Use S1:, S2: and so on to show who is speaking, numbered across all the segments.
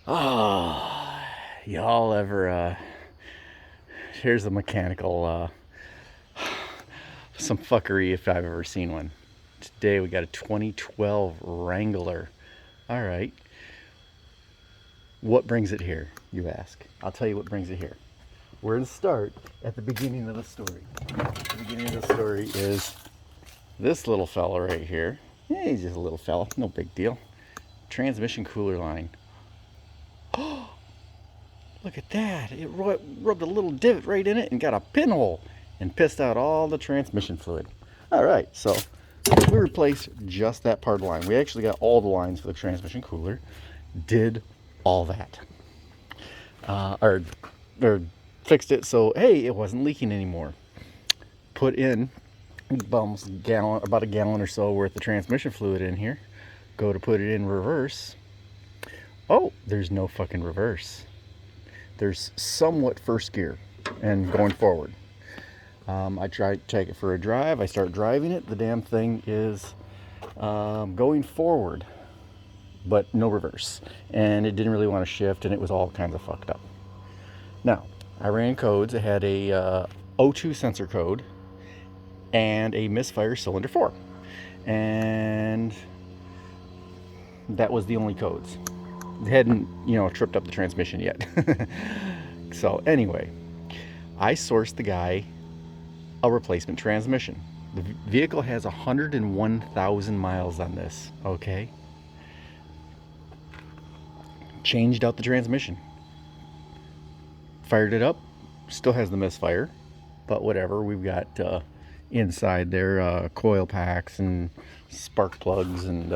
S1: Oh, y'all ever, here's a mechanical, some fuckery if I've ever seen one. Today we got a 2012 Wrangler. All right. What brings it here, you ask? I'll tell you what brings it here. We're going to start at the beginning of the story. The beginning of the story is this little fella right here. Yeah, he's just a little fella, no big deal. Transmission cooler line. Look at that. It rubbed a little divot right in it and got a pinhole and pissed out all the transmission fluid. All right, so we replaced just that part of the line. We actually got all the lines for the transmission cooler, did all that. Or fixed it so, hey, it wasn't leaking anymore. Put in almost about a gallon or so worth of transmission fluid in here. Go to put it in reverse. Oh, there's no fucking reverse. There's somewhat first gear and going forward. I try to take it for a drive. I start driving it. The damn thing is going forward, but no reverse. And it didn't really want to shift, and it was all kinds of fucked up. Now, I ran codes. I had a O2 sensor code and a misfire cylinder 4. And that was the only codes. It hadn't, tripped up the transmission yet. So anyway, I sourced the guy a replacement transmission. The vehicle has 101,000 miles on this, okay? Changed out the transmission. Fired it up, still has the misfire, but whatever. We've got inside there coil packs and spark plugs and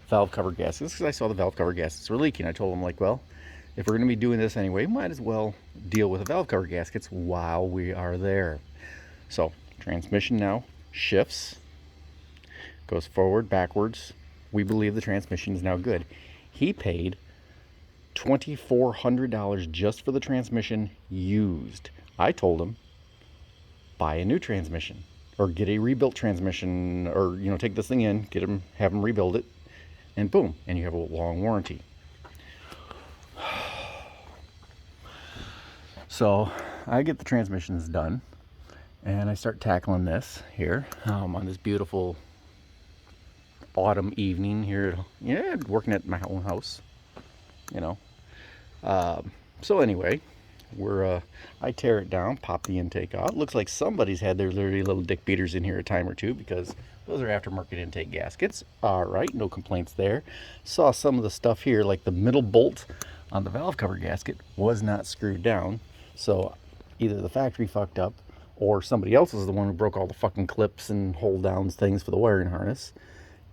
S1: valve cover gaskets, because I saw the valve cover gaskets were leaking. I told them, like, well, if we're going to be doing this anyway, might as well deal with the valve cover gaskets while we are there. So transmission now shifts, goes forward, backwards. We believe the transmission is now good. He paid $2,400 just for the transmission used. I told him, buy a new transmission or get a rebuilt transmission, or take this thing in, have them rebuild it, and boom, and you have a long warranty. So I get the transmissions done, and I start tackling this here on this beautiful autumn evening here. Yeah, working at my own house, So anyway, I tear it down, pop the intake out. It looks like somebody's had their little dick beaters in here a time or two, because those are aftermarket intake gaskets. All right, no complaints there. Saw some of the stuff here, like the middle bolt on the valve cover gasket was not screwed down. So either the factory fucked up, or somebody else is the one who broke all the fucking clips and hold downs things for the wiring harness,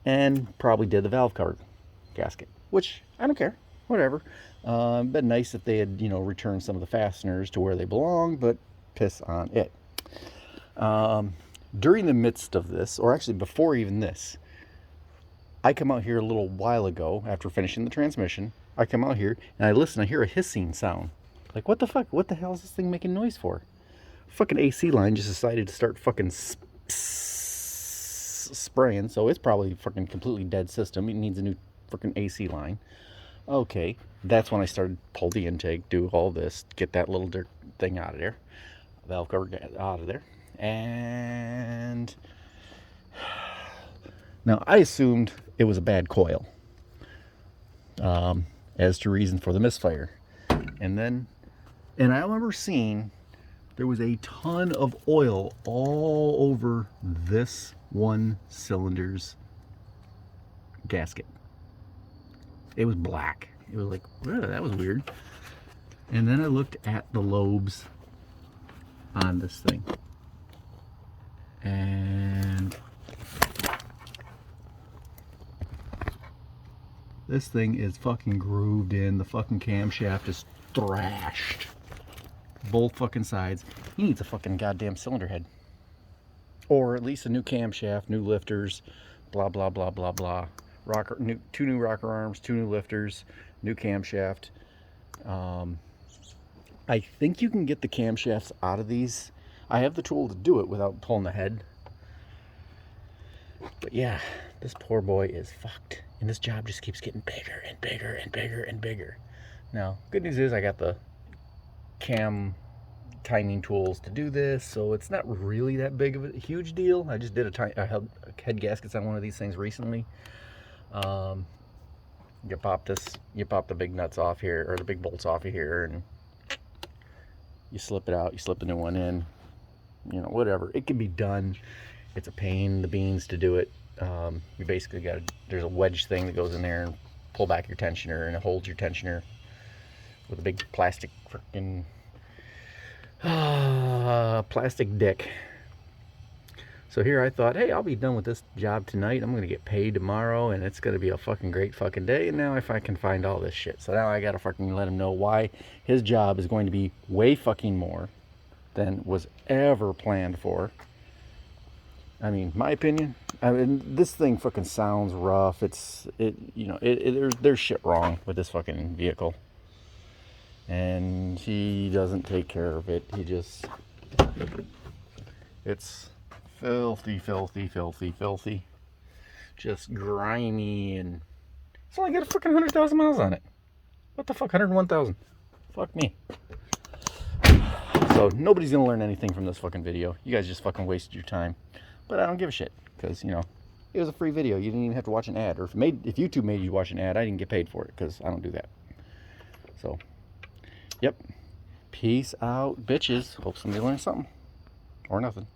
S1: and probably did the valve cover gasket, which I don't care, whatever. Been nice if they had, returned some of the fasteners to where they belong, but piss on it. During the midst of this, or actually before even this, I come out here a little while ago after finishing the transmission. I come out here and I listen. I hear a hissing sound. Like, what the fuck? What the hell is this thing making noise for? Fucking AC line just decided to start fucking spraying, so it's probably fucking completely dead system. It needs a new fucking AC line. Okay, that's when I started pull the intake, do all this, get that little dirt thing out of there, valve cover out of there, and now I assumed it was a bad coil as to reason for the misfire, and I remember seeing there was a ton of oil all over this one cylinder's gasket. It was black. It was like, that was weird. And then I looked at the lobes on this thing. And this thing is fucking grooved in. The fucking camshaft is thrashed. Both fucking sides. He needs a fucking goddamn cylinder head. Or at least a new camshaft, new lifters, blah, blah, blah, blah, blah. Two new rocker arms, 2 new lifters, new camshaft. I think you can get the camshafts out of these. I have the tool to do it without pulling the head. But yeah, this poor boy is fucked. And this job just keeps getting bigger and bigger and bigger and bigger. Now, good news is I got the cam timing tools to do this, so it's not really that big of a huge deal. I just did a head gaskets on one of these things recently. You pop the big nuts off here, or the big bolts off of here, and you slip it out, you slip the new one in, you know, whatever. It can be done. It's a pain in the beans to do it. You basically there's a wedge thing that goes in there and pull back your tensioner, and it holds your tensioner with a big plastic freaking plastic dick. So here I thought, hey, I'll be done with this job tonight. I'm gonna get paid tomorrow, and it's gonna be a fucking great fucking day. And now if I can find all this shit, so now I gotta fucking let him know why his job is going to be way fucking more than was ever planned for. I mean, my opinion. I mean, this thing fucking sounds rough. There's shit wrong with this fucking vehicle, and he doesn't take care of it. It's filthy, filthy, filthy, filthy. Just grimy, and it's only got a fucking 100,000 miles on it. What the fuck, 101,000? Fuck me. So nobody's gonna learn anything from this fucking video. You guys just fucking wasted your time. But I don't give a shit, because, you know, it was a free video. You didn't even have to watch an ad. Or if YouTube made you watch an ad, I didn't get paid for it, because I don't do that. So, yep. Peace out, bitches. Hope somebody learned something. Or nothing.